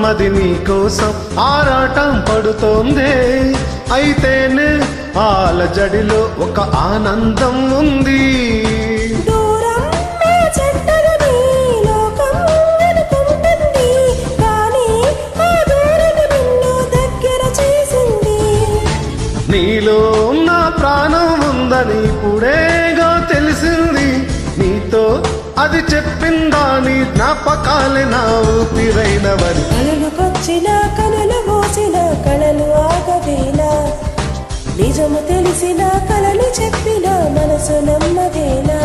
మది నీ కోసం ఆరాటం పడుతోందే. అయితేనే ఆలజడిలో ఒక ఆనందం ఉంది. నీలో నా ప్రాణం ఉందని ఇప్పుడేగా తెలిసింది. నీతో అది చెప్పిందా నీ జ్ఞాపకాలే నా ఊపిరైనవని. కలలుకొచ్చిన కలలు మోసిన కళలు ఆగవేలా, నిజము తెలిసిన కళలు చెప్పిన మనసు నమ్మదేలా.